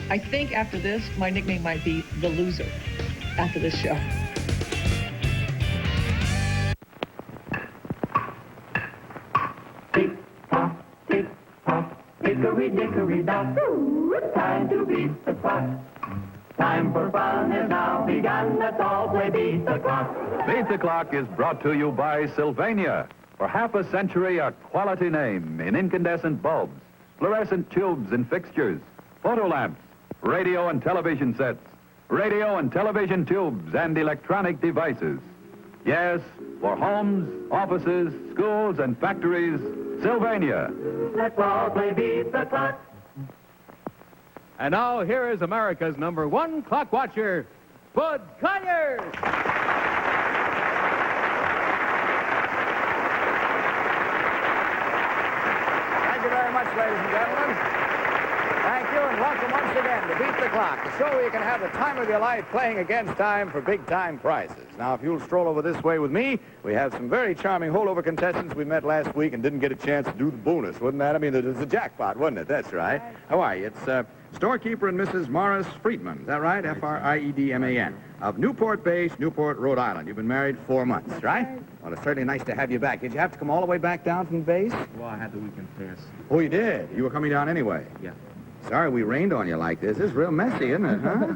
I think after this, my nickname might be The Loser after this show. Tick-tock, tick-tock, hickory-dickory-dock. Time to beat the clock. Time for fun has now begun. Let's all play Beat the Clock. Beat the Clock is brought to you by Sylvania. For half a century, a quality name in incandescent bulbs, fluorescent tubes and fixtures, photo lamps, radio and television sets, radio and television tubes, and electronic devices. Yes, for homes, offices, schools, and factories, Sylvania. Let's all play Beat the Clock. And now, here is America's #1 clock watcher, Bud Collyer. Thank you very much, ladies and gentlemen. Thank you, and welcome once again to Beat the Clock, the show where you can have the time of your life playing against time for big-time prizes. Now, if you'll stroll over this way with me, we have some very charming holdover contestants we met last week and didn't get a chance to do the bonus, wasn't that? I mean, it was a jackpot, wasn't it? That's right. How are you? It's storekeeper and Mrs. Morris Friedman. Is that right? F-R-I-E-D-M-A-N. Of Newport Base, Newport, Rhode Island. You've been married 4 months, right? Well, it's certainly nice to have you back. Did you have to come all the way back down from the base? Well, I had the weekend pass. Oh, you did? You were coming down anyway? Yeah. Sorry we rained on you like this. This is real messy, isn't it, huh?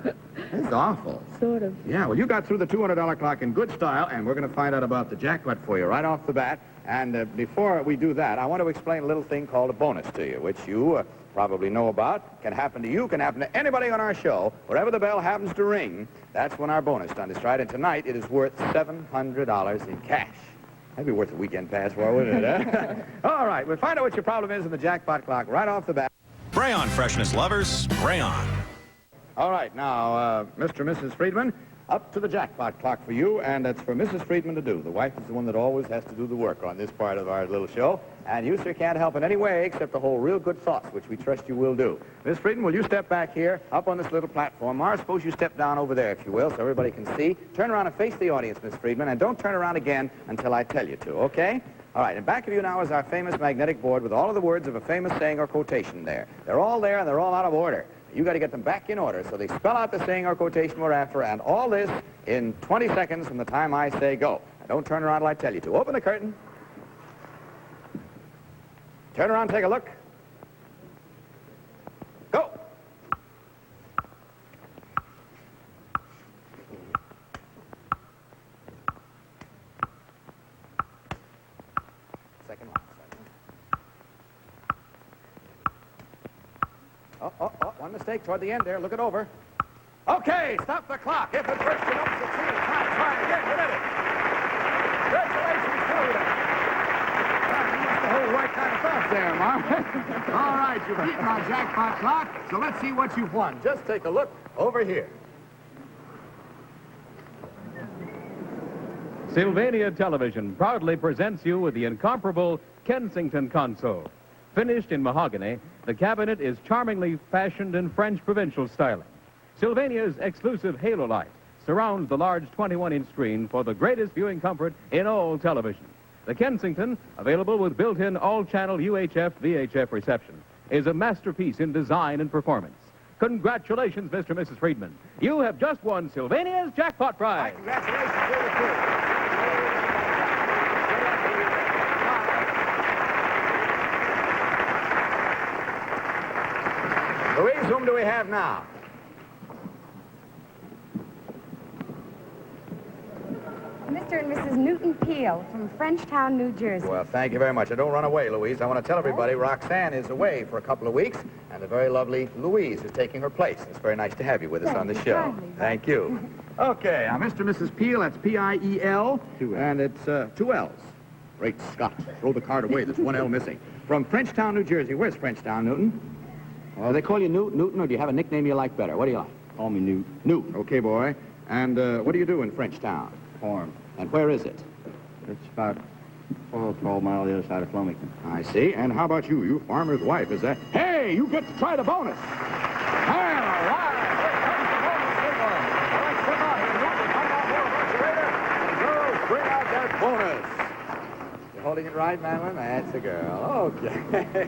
It's awful. Sort of. Yeah, well, you got through the $200 clock in good style, and we're going to find out about the jackpot for you right off the bat. And before we do that, I want to explain a little thing called a bonus to you, which you probably know about. Can happen to you, can happen to anybody on our show. Wherever the bell happens to ring, that's when our bonus done is right. And tonight, it is worth $700 in cash. That'd be worth a weekend pass for, wouldn't it, huh? All right, we'll find out what your problem is in the jackpot clock right off the bat. Rayon freshness lovers, Rayon. All right, now, Mr. and Mrs. Friedman, up to the jackpot clock for you, and it's for Mrs. Friedman to do. The wife is the one that always has to do the work on this part of our little show, and you, sir, can't help in any way except to hold real good thoughts, which we trust you will do. Miss Friedman, will you step back here, up on this little platform? Mara, suppose you step down over there, if you will, so everybody can see. Turn around and face the audience, Miss Friedman, and don't turn around again until I tell you to, okay? All right, in back of you now is our famous magnetic board with all of the words of a famous saying or quotation there. They're all there, and they're all out of order. You got to get them back in order so they spell out the saying or quotation we're after, and all this in 20 seconds from the time I say go. Now, don't turn around till I tell you to. Open the curtain. Turn around, take a look. Go. Second one. Oh, one mistake toward the end there. Look it over. Okay, stop the clock. If at first you don't succeed, try again. You did it. Congratulations to you. You must have hold right kind of thoughts there, Mark. All right, you've beaten our jackpot clock, so let's see what you've won. Just take a look over here. Sylvania Television proudly presents you with the incomparable Kensington console. Finished in mahogany, the cabinet is charmingly fashioned in French provincial styling. Sylvania's exclusive halo light surrounds the large 21-inch screen for the greatest viewing comfort in all television. The Kensington, available with built-in all-channel UHF VHF reception, is a masterpiece in design and performance. Congratulations, Mr. and Mrs. Friedman. You have just won Sylvania's jackpot prize. Congratulations to you, too. Louise, whom do we have now? Mr. and Mrs. Newton Peel from Frenchtown, New Jersey. Well, thank you very much. Don't run away, Louise. I want to tell everybody Roxanne is away for a couple of weeks, and the very lovely Louise is taking her place. It's very nice to have you with us on the show. Kindly. Thank you. Okay, now, Mr. and Mrs. Peel, that's P-I-E-L, and it's 2 L's. Great Scott. Throw the card away. There's 1 L missing. From Frenchtown, New Jersey. Where's Frenchtown, Newton? They call you Newton, or do you have a nickname you like better? What do you like? Call me Newt. Newt. Okay, boy. And what do you do in Frenchtown? Farm. And where is it? It's about 12 miles the other side of Flemington. I see. And how about you? You farmer's wife, is that? Hey, you get to try the bonus. All right. Here comes the bonus signal. All right, step out here. We'll find out more about you later. And girls, bring out that bonus. You holding it right, Madeline? That's a girl. Okay.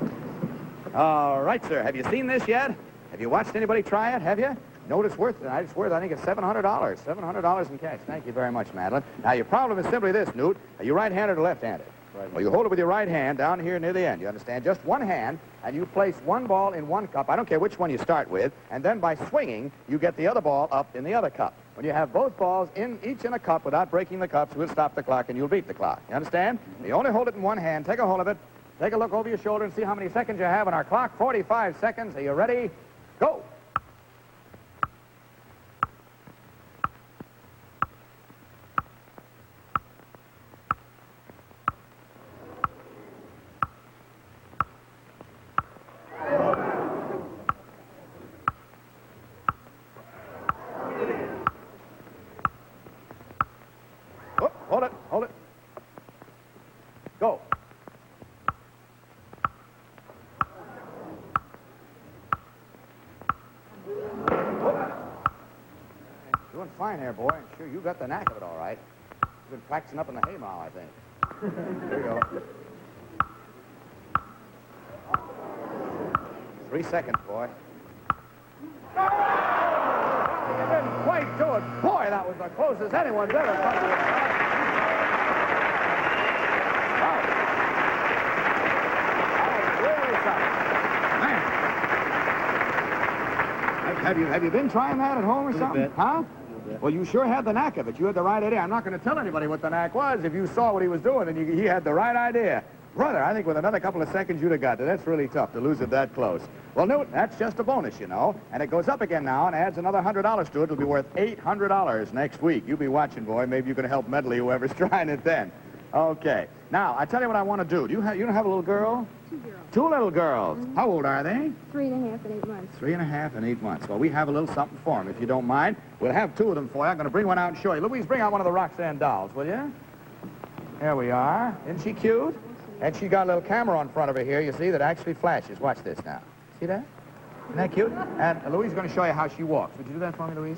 All right, sir. Have you seen this yet? Have you watched anybody try it? Have you? No, it's worth, I think it's $700. $700 in cash. Thank you very much, Madeline. Now, your problem is simply this, Newt. Are you right-handed or left-handed? Right. Well, you hold it with your right hand down here near the end, you understand? Just one hand, and you place one ball in one cup. I don't care which one you start with. And then by swinging, you get the other ball up in the other cup. When you have both balls each in a cup without breaking the cups, we'll stop the clock and you'll beat the clock. You understand? You only hold it in one hand. Take a hold of it. Take a look over your shoulder and see how many seconds you have on our clock. 45 seconds. Are you ready? Go. Hold it, hold it. Go. Doing fine there, boy. I'm sure you got the knack of it all right. You've been practicing up in the haymow, I think. There you go. 3 seconds, boy. You didn't quite do it. Boy, that was the closest anyone's ever come to it. Have you been trying that at home or something? Huh? Well, you sure had the knack of it. You had the right idea. I'm not going to tell anybody what the knack was. If you saw what he was doing, and he had the right idea. Brother, I think with another couple of seconds, you'd have got it. That's really tough to lose it that close. Well, Newt, that's just a bonus, you know. And it goes up again now and adds another $100 to it. It'll be worth $800 next week. You be watching, boy. Maybe you can help Medley, whoever's trying it then. Okay. Now, I tell you what I want to do. You don't have a little girl? 2 girls. 2 little girls. Mm-hmm. How old are they? 3.5 and 8 months. 3.5 and 8 months. Well, we have a little something for them, if you don't mind. We'll have 2 of them for you. I'm going to bring one out and show you. Louise, bring out one of the Roxanne dolls, will you? There we are. Isn't she cute? And she got a little camera on front of her here, you see, that actually flashes. Watch this now. See that? Isn't that cute? And Louise is going to show you how she walks. Would you do that for me, Louise?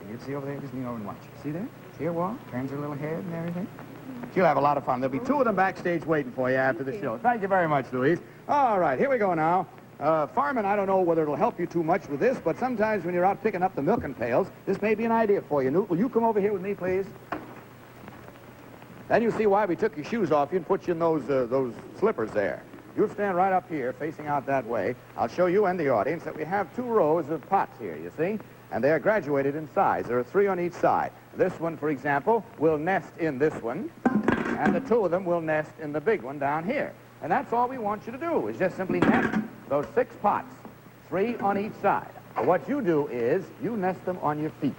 Can you see over there? Just lean over and watch. See there? See her walk? Turns her little head and everything. She'll have a lot of fun. There'll be 2 of them backstage waiting for you after the show. Thank you very much, Louise. All right, here we go now. Farman, I don't know whether it'll help you too much with this, but sometimes when you're out picking up the milking pails, this may be an idea for you. Newt, will you come over here with me, please? Then you see why we took your shoes off you and put you in those slippers there. You'll stand right up here, facing out that way. I'll show you and the audience that we have 2 rows of pots here, you see? And they're graduated in size. There are 3 on each side. This one, for example, will nest in this one, and the 2 of them will nest in the big one down here. And that's all we want you to do, is just simply nest those 6 pots, 3 on each side. But what you do is you nest them on your feet.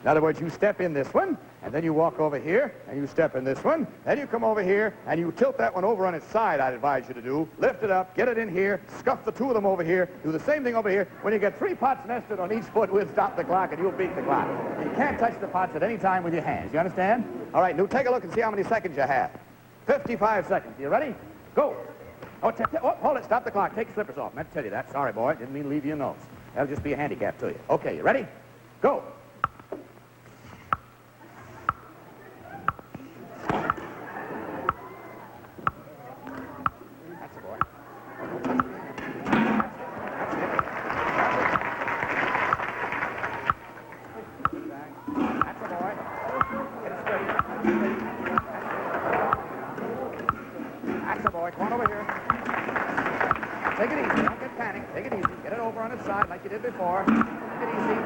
In other words, you step in this one, and then you walk over here, and you step in this one. Then you come over here, and you tilt that one over on its side, I'd advise you to do. Lift it up, get it in here, scuff the 2 of them over here, do the same thing over here. When you get 3 pots nested on each foot, we'll stop the clock, and you'll beat the clock. You can't touch the pots at any time with your hands. You understand? All right, Newt, take a look and see how many seconds you have. 55 seconds. You ready? Go. Oh, hold it. Stop the clock. Take your slippers off. I meant to tell you that. Sorry, boy. Didn't mean to leave you a note. That'll just be a handicap to you. Okay, you ready? Go. Take it easy. Don't get panicked. Take it easy. Get it over on its side like you did before. Take it easy.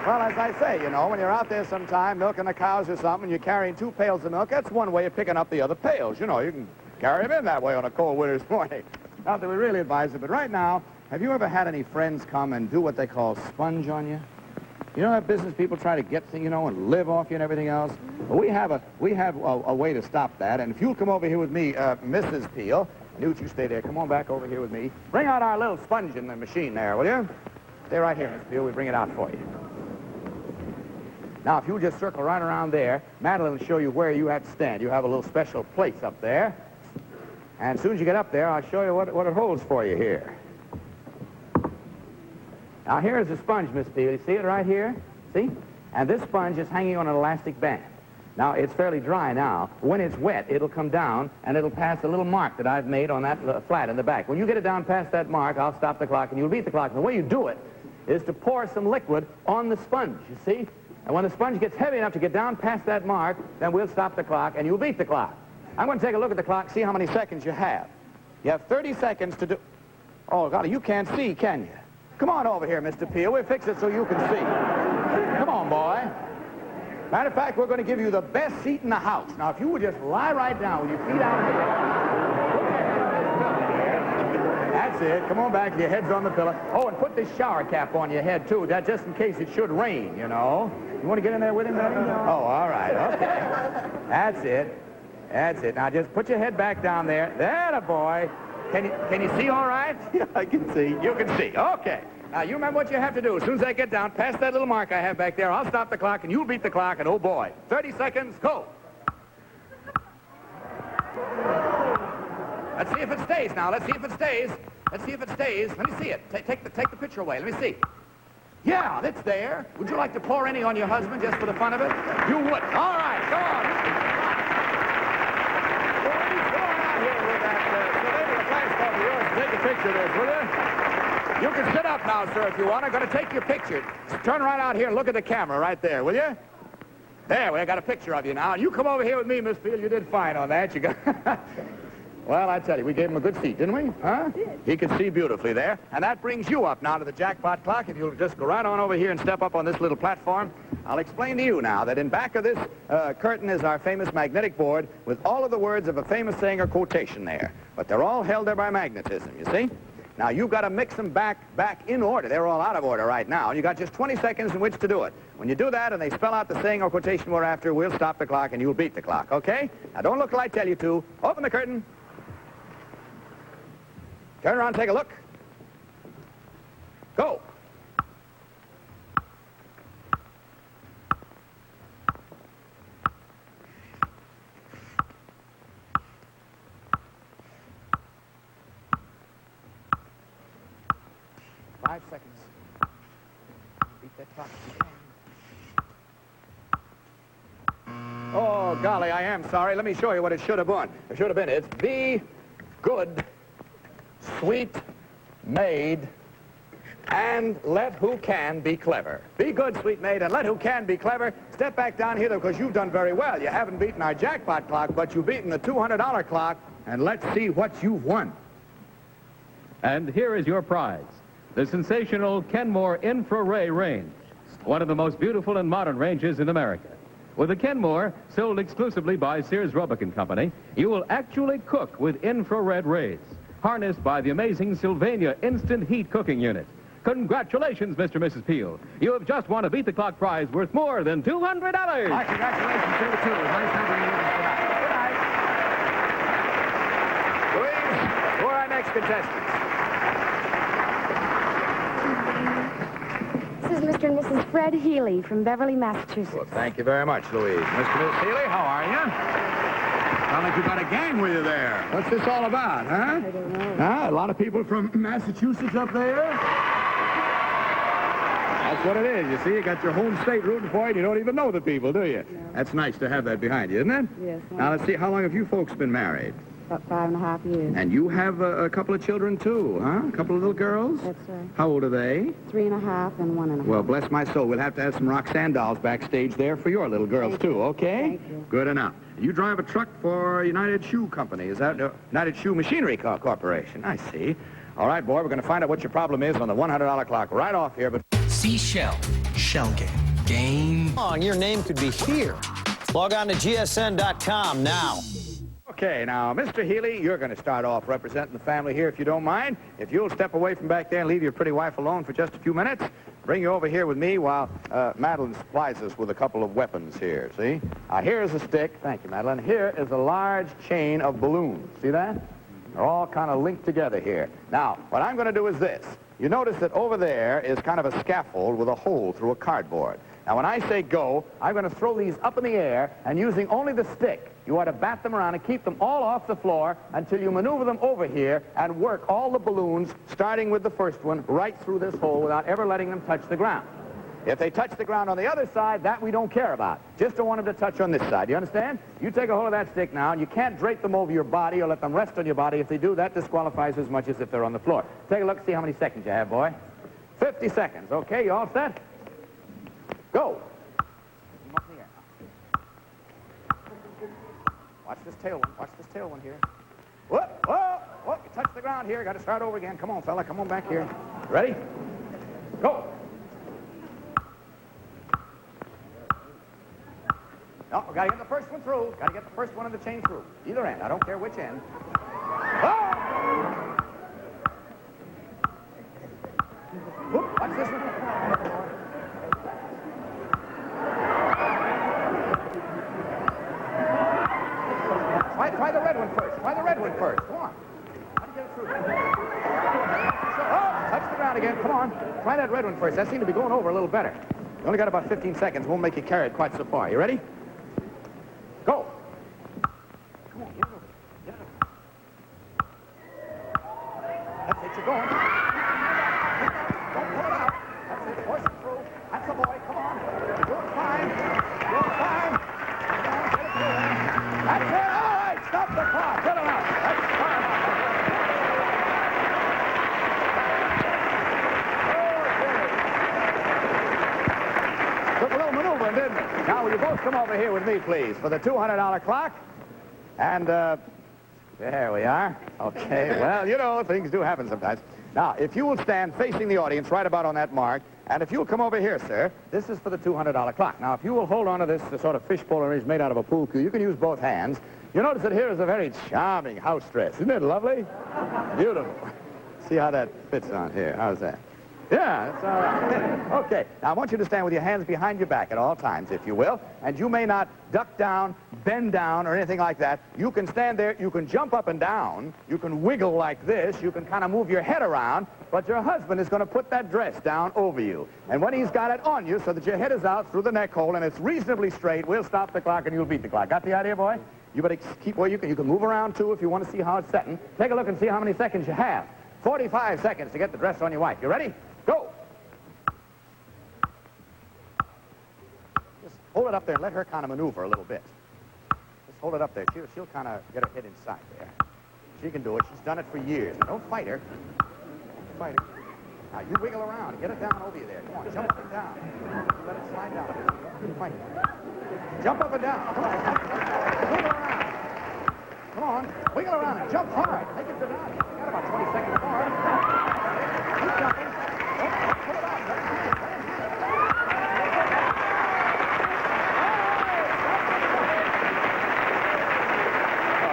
Well, as I say, you know, when you're out there sometime milking the cows or something, you're carrying 2 pails of milk, that's one way of picking up the other pails. You know, you can carry them in that way on a cold winter's morning. Not that we really advise it, but right now, have you ever had any friends come and do what they call sponge on you? You know that business people try to get things, you know, and live off you and everything else? Well, we have a way to stop that, and if you'll come over here with me, Mrs. Peel, Newt, you stay there. Come on back over here with me. Bring out our little sponge in the machine there, will you? Stay right here, Miss Peel. We bring it out for you. Now, if you'll just circle right around there, Madeline will show you where you have to stand. You have a little special place up there. And as soon as you get up there, I'll show you what it holds for you here. Now, here's the sponge, Miss Steele. You see it right here? See? And this sponge is hanging on an elastic band. Now, it's fairly dry now. When it's wet, it'll come down, and it'll pass a little mark that I've made on that flat in the back. When you get it down past that mark, I'll stop the clock, and you'll beat the clock. And the way you do it is to pour some liquid on the sponge, you see? And when the sponge gets heavy enough to get down past that mark, then we'll stop the clock, and you'll beat the clock. I'm going to take a look at the clock, see how many seconds you have. You have 30 seconds to do... Oh, golly, you can't see, can you? Come on over here, Mr. Peel. We'll fix it so you can see. Come on, boy. Matter of fact, we're going to give you the best seat in the house. Now, if you would just lie right down with your feet out here. That's it. Come on back. Your head's on the pillow. Oh, and put this shower cap on your head, too. That just in case it should rain, you know. You want to get in there with him, Betty? Oh, all right. Okay. That's it. That's it. Now, just put your head back down there. There, the boy. Can you see all right? Yeah, I can see. You can see. Okay. Now, you remember what you have to do. As soon as I get down past that little mark I have back there, I'll stop the clock, and you'll beat the clock, and oh, boy. 30 seconds, go. Let's see if it stays now. Let's see if it stays. Let's see if it stays. Let me see it. Take the picture away. Let me see. Yeah, it's there. Would you like to pour any on your husband just for the fun of it? You would. All right, go on. Go on out here with that flashbulb of yours and take a picture of this, will you? You can sit up now, sir, if you want. I'm going to take your picture. Turn right out here and look at the camera right there, will you? There, I got a picture of you now. And you come over here with me, Miss Field. You did fine on that. You got... Well, I tell you, we gave him a good seat, didn't we? Huh? He could see beautifully there. And that brings you up now to the jackpot clock. If you'll just go right on over here and step up on this little platform, I'll explain to you now that in back of this curtain is our famous magnetic board with all of the words of a famous saying or quotation there. But they're all held there by magnetism, you see? Now, you've got to mix them back in order. They're all out of order right now. You got just 20 seconds in which to do it. When you do that and they spell out the saying or quotation we're after, we'll stop the clock and you'll beat the clock, okay? Now, don't look till I tell you to. Open the curtain. Turn around, take a look. Go. Five seconds. Beat that clock. Oh, golly, I am sorry. Let me show you what it should have been. It should have been. It's be good, sweet, maid, and let who can be clever. Be good, sweet maid, and let who can be clever. Step back down here, because you've done very well. You haven't beaten our jackpot clock, but you've beaten the $200 clock, and let's see what you've won. And here is your prize, the sensational Kenmore infrared range, one of the most beautiful and modern ranges in America. With the Kenmore, sold exclusively by Sears Roebuck & Company, you will actually cook with infrared rays, harnessed by the amazing Sylvania Instant Heat Cooking Unit. Congratulations, Mr. and Mrs. Peel. You have just won a Beat the Clock prize worth more than $200. My congratulations to you, too. Nice having you with us tonight. Good night. Louise, who are our next contestants? This is Mr. and Mrs. Fred Healy from Beverly, Massachusetts. Well, thank you very much, Louise. Mr. and Miss Healy, how are you? Sound like you got a gang with you there. What's this all about, huh? I don't know. Huh? A lot of people from Massachusetts up there? That's what it is. You see, you got your home state rooting for you, and you don't even know the people, do you? No. That's nice to have that behind you, isn't it? Yes. Now, let's see, how long have you folks been married? About 5.5 years. And you have a couple of children, too, huh? A couple of little girls? That's right. How old are they? 3.5 and 1.5. Well, bless my soul, we'll have to have some Roxanne dolls backstage there for your little girls, too, okay? Thank you. Good enough. You drive a truck for United Shoe Company. Is that United Shoe Machinery Corporation? I see. All right, boy, we're going to find out what your problem is on the $100 clock right off here, but... Seashell. Shell game. Game. Your name could be here. Log on to gsn.com now. Okay, now, Mr. Healy, you're going to start off representing the family here, if you don't mind. If you'll step away from back there and leave your pretty wife alone for just a few minutes, bring you over here with me while Madeline supplies us with a couple of weapons here, see? Here's a stick. Thank you, Madeline. Here is a large chain of balloons. See that? They're all kind of linked together here. Now, what I'm going to do is this. You notice that over there is kind of a scaffold with a hole through a cardboard. Now, when I say go, I'm going to throw these up in the air, and using only the stick, You are to bat them around and keep them all off the floor until you maneuver them over here and work all the balloons, starting with the first one, right through this hole without ever letting them touch the ground. If they touch the ground on the other side, that we don't care about. Just don't want them to touch on this side. You understand? You take a hold of that stick now, and you can't drape them over your body or let them rest on your body. If they do, that disqualifies as much as if they're on the floor. Take a look, see how many seconds you have, boy. 50 seconds. Okay, you all set? Go. Come up in the air now. Watch this tail one. Watch this tail one here. Whoop, whoa, whoop. You touch the ground here. Got to start over again. Come on, fella. Come on back here. Ready? Go. No, we got to get the first one through. Got to get the first one of the chain through. Either end. I don't care which end. Oh! Whoop, watch this one. Try the red one first. Try the red one first. Come on. How do you get it through? Oh, touch the ground again. Come on. Try that red one first. That seemed to be going over a little better. You only got about 15 seconds. Won't make you carry it quite so far. You ready? Go. Come on, get it over. Get it over. That's it, you're going. Don't pull it out. That's it, force it through. That's the boy, come on. You're doing fine. You're doing fine. Come on, get it through. That's it, all right. Stop the clock. Get him out. That's fine. Took a little maneuvering, didn't it? Now, will you both come over here with me, please, for the $200 clock? And, there we are. Okay, well, you know, things do happen sometimes. Now, if you will stand facing the audience right about on that mark, and if you'll come over here, sir, this is for the $200 clock. Now, if you will hold on to this sort of fishbowl arrangement made out of a pool cue, you can use both hands. You notice that here is a very charming house dress. Isn't it lovely? Beautiful. See how that fits on here. How's that? Yeah, that's all right. Okay, now I want you to stand with your hands behind your back at all times, if you will, and you may not duck down, bend down, or anything like that. You can stand there, you can jump up and down, you can wiggle like this, you can kind of move your head around, but your husband is going to put that dress down over you. And when he's got it on you so that your head is out through the neck hole and it's reasonably straight, we'll stop the clock and you'll beat the clock. Got the idea, boy? You better keep where you can move around, too, if you want to see how it's setting. Take a look and see how many seconds you have. 45 seconds to get the dress on your wife. You ready? Go! Just hold it up there and let her kind of maneuver a little bit. Just hold it up there. She'll kind of get her head inside there. She can do it. She's done it for years. Now, don't fight her. Don't fight her. Now, you wiggle around and get it down over you there. Come on, jump up and down. Let it slide down a bit. Don't fight her. Jump up and down. Come on. Wiggle around. Come on. Wiggle around and jump hard. Take it to down. You got about 20 seconds more. Keep jumping. Pull it out.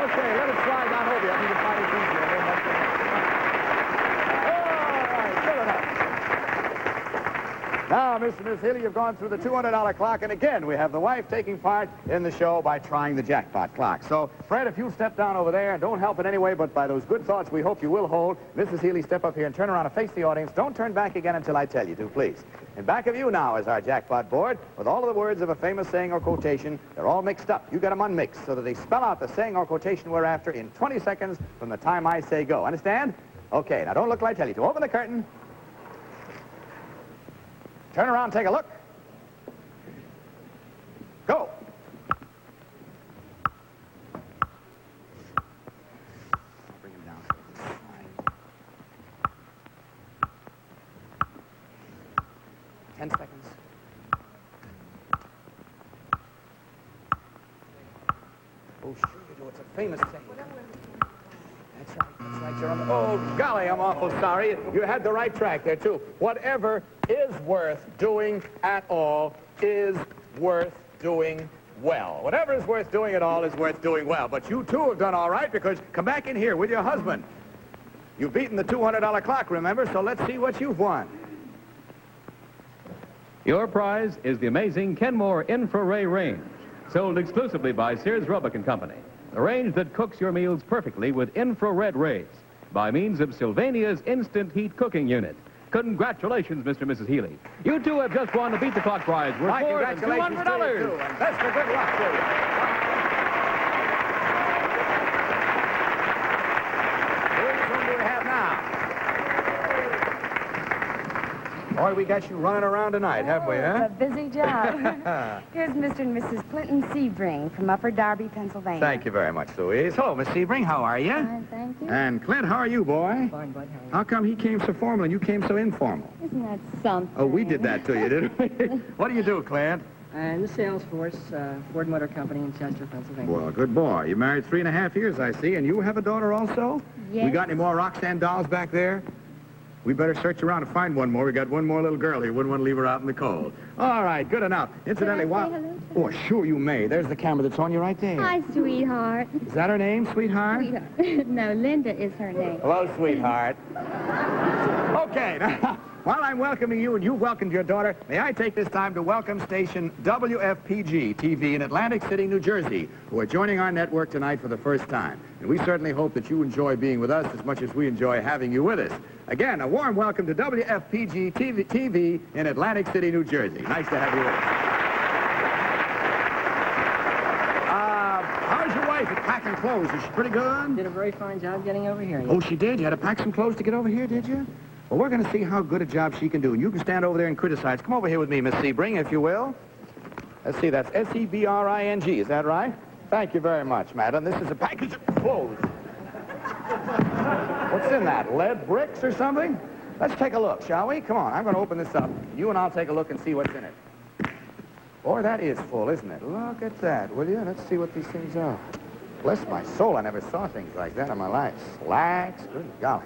Okay, let it slide down over you. I think it's mighty easier. All right, fill it up. Now, Mr. and Miss Healy, you've gone through the $200 clock, and again, we have the wife taking part in the show by trying the jackpot clock. So, Fred, if you'll step down over there and don't help in any way, but by those good thoughts we hope you will hold, Mrs. Healy, step up here and turn around and face the audience. Don't turn back again until I tell you to, please. In back of you now is our jackpot board with all of the words of a famous saying or quotation. They're all mixed up. You get them unmixed so that they spell out the saying or quotation we're after in 20 seconds from the time I say go. Understand? Okay, now don't look like I tell you to. Open the curtain. Turn around, take a look. Go. Bring him down. 10 seconds. Oh, sure you do. It's a famous saying. That's right. That's right. You're on the... Oh, golly, I'm awful sorry. You had the right track there, too. Whatever is worth doing at all is worth doing well. Whatever is worth doing at all is worth doing well. But you, too, have done all right because come back in here with your husband. You've beaten the $200 clock, remember? So let's see what you've won. Your prize is the amazing Kenmore Infrared Range, sold exclusively by Sears Roebuck & Company. The range that cooks your meals perfectly with infrared rays by means of Sylvania's Instant Heat Cooking Unit. Congratulations, Mr. and Mrs. Healy. You two have just won the Beat the Clock prize worth more than $200. And best of good luck to you. boy, we got you running around tonight, haven't we, huh? It's a busy job. Here's Mr. and Mrs. Clinton Sebring from Upper Darby, Pennsylvania. Thank you very much, Louise. Hello, Miss Sebring. How are you? Fine, thank you. And Clint, how are you, boy? Fine, bud. How come he came so formal and you came so informal? Isn't that something? Oh, we did that to you, didn't we? What do you do, Clint? In the sales force, Ford Motor Company in Chester, Pennsylvania. Well, good boy. You married 3.5 years, I see, and you have a daughter also? Yes. We got any more Roxanne dolls back there? We better search around to find one more. We got one more little girl here. Wouldn't want to leave her out in the cold. All right, good enough. Incidentally, Can I say hello to Oh, sure you may. There's the camera that's on you right there. Hi, sweetheart. Is that her name, sweetheart? Sweetheart. No, Linda is her name. Hello, sweetheart. Okay, now, while I'm welcoming you and you've welcomed your daughter, may I take this time to welcome station WFPG TV in Atlantic City, New Jersey, who are joining our network tonight for the first time. And we certainly hope that you enjoy being with us as much as we enjoy having you with us. Again, a warm welcome to WFPG TV in Atlantic City, New Jersey. Nice to have you with us. How's your wife at packing clothes? Is she pretty good? Did a very fine job getting over here. Oh, she did? You had to pack some clothes to get over here, did you? Well, we're going to see how good a job she can do. And you can stand over there and criticize. Come over here with me, Miss Sebring, if you will. Let's see, that's S-E-B-R-I-N-G. Is that right? Thank you very much, madam. This is a package of clothes. What's in that? Lead bricks or something? Let's take a look, shall we? Come on, I'm going to open this up. You and I'll take a look and see what's in it. Boy, that is full, isn't it? Look at that, will you? Let's see what these things are. Bless my soul, I never saw things like that in my life. Slacks, good golly.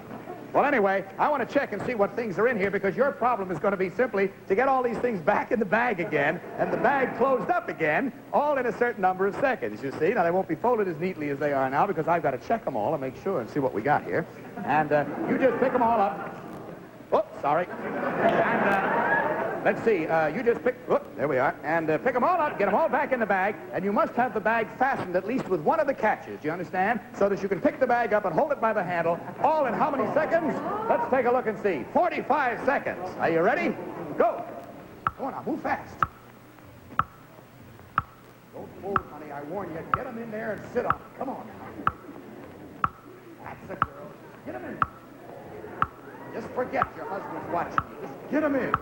Well, anyway, I want to check and see what things are in here because your problem is going to be simply to get all these things back in the bag again and the bag closed up again, all in a certain number of seconds, you see. Now, they won't be folded as neatly as they are now because I've got to check them all and make sure and see what we got here. And you just pick them all up. Oops, sorry. And let's see, you just pick, whoop, there we are, and pick them all up, get them all back in the bag, and you must have the bag fastened at least with one of the catches, do you understand? So that you can pick the bag up and hold it by the handle, all in how many seconds? Let's take a look and see. 45 seconds. Are you ready? Go. Come on now, move fast. Don't move, honey, I warn you. Get them in there and sit on them. Come on now. That's the girl. Get them in. Just forget your husband's watching you. Just get them in.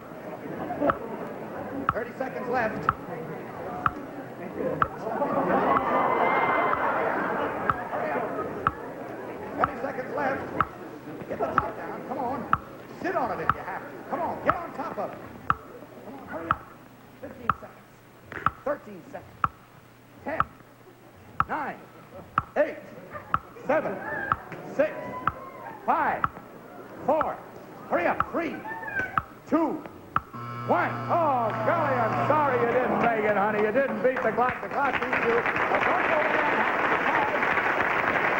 30 seconds left. 20 seconds left. Get the top down. Come on. Sit on it if you have to. Come on. Get on top of it. Come on. Hurry up. 15 seconds. 13 seconds. 10. 9. 8. 7. 6. 5. 4. Hurry up. 3. 2. 1. Oh, golly, I'm sorry you didn't make it, honey. You didn't beat the clock. The clock beat you.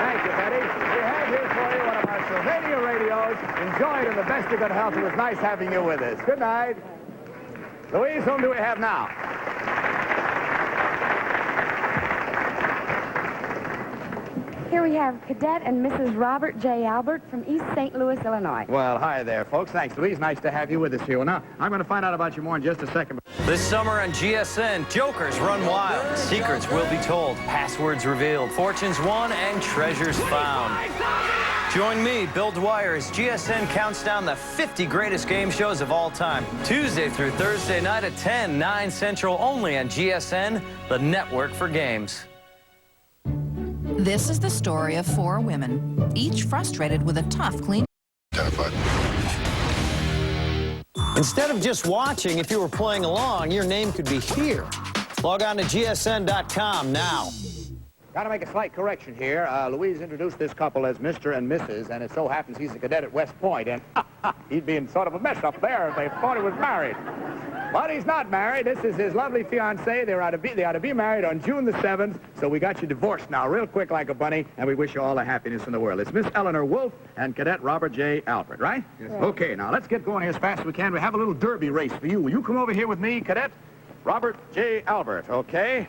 Thank you, Betty. We have here for you one of our Sylvania radios. Enjoy it in the best of good health. It was nice having you with us. Good night. Louise, whom do we have now? Here we have Cadet and Mrs. Robert J. Albert from East St. Louis, Illinois. Well, hi there, folks. Thanks, Louise. Nice to have you with us here. Well, now, I'm going to find out about you more in just a second. This summer on GSN, jokers run wild. Secrets will be told, passwords revealed, fortunes won, and treasures found. Join me, Bill Dwyer, as GSN counts down the 50 greatest game shows of all time. Tuesday through Thursday night at 10, 9 Central, only on GSN, the network for games. This is the story of 4 women, each frustrated with a tough clean. Instead of just watching, if you were playing along, your name could be here. Log on to GSN.com now. Got to make a slight correction here. Louise introduced this couple as Mr. and Mrs., and it so happens he's a cadet at West Point, and he'd be in sort of a mess up there if they thought he was married. But he's not married. This is his lovely fiancée. They ought to be married on June the 7th, so we got you divorced now real quick like a bunny, and we wish you all the happiness in the world. It's Miss Eleanor Wolf and Cadet Robert J. Albert, right? Yes. Okay, now let's get going here as fast as we can. We have a little derby race for you. Will you come over here with me, Cadet Robert J. Albert, okay?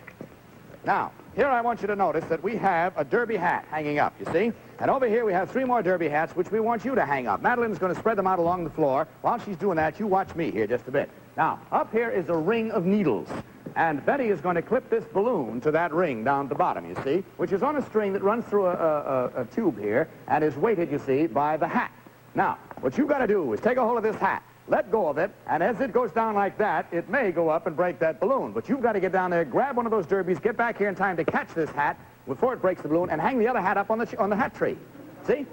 Now, here I want you to notice that we have a derby hat hanging up, you see? And over here we have 3 more derby hats, which we want you to hang up. Madeline's going to spread them out along the floor. While she's doing that, you watch me here just a bit. Now, up here is a ring of needles. And Betty is going to clip this balloon to that ring down at the bottom, you see, which is on a string that runs through a tube here and is weighted, you see, by the hat. Now, what you've got to do is take a hold of this hat. let go of it, and as it goes down like that, it may go up and break that balloon. But you've got to get down there, grab one of those derbies, get back here in time to catch this hat before it breaks the balloon, and hang the other hat up on the hat tree. See?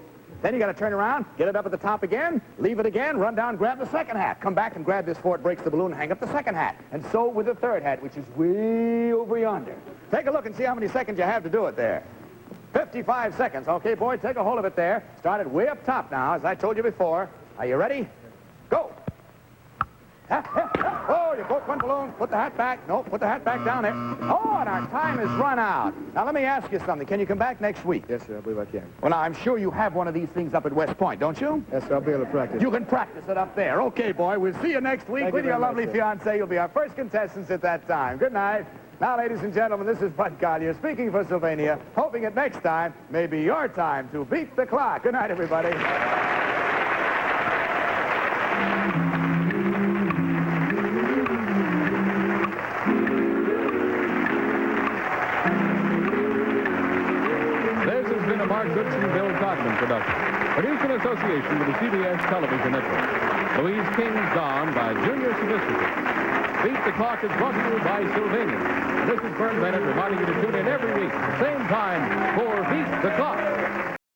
Then you got to turn around, get it up at the top again, leave it again, run down, grab the second hat. Come back and grab this before it breaks the balloon and hang up the second hat. And so with the third hat, which is way over yonder. Take a look and see how many seconds you have to do it there. 55 seconds. Okay, boy, take a hold of it there. Start it way up top now, as I told you before. Are you ready? Go. Oh, you broke one balloon. Put the hat back. No, put the hat back down there. Oh, and our time has run out. Now, let me ask you something. Can you come back next week? Yes, sir, I believe I can. Well, now, I'm sure you have one of these things up at West Point, don't you? Yes, sir, I'll be able to practice. You can practice it up there. Okay, boy, we'll see you next week with your lovely fiancée. You'll be our first contestants at that time. Good night. Now, ladies and gentlemen, this is Bud Collyer speaking for Sylvania, hoping that next time may be your time to beat the clock. Good night, everybody. Mark Goodson, Bill Codman production. Produced in association with the CBS Television Network. Louise King's Gone by Junior Sophisticates. Beat the Clock is brought to you by Sylvania. This is Vern Bennett reminding you to tune in every week, same time, for Beat the Clock.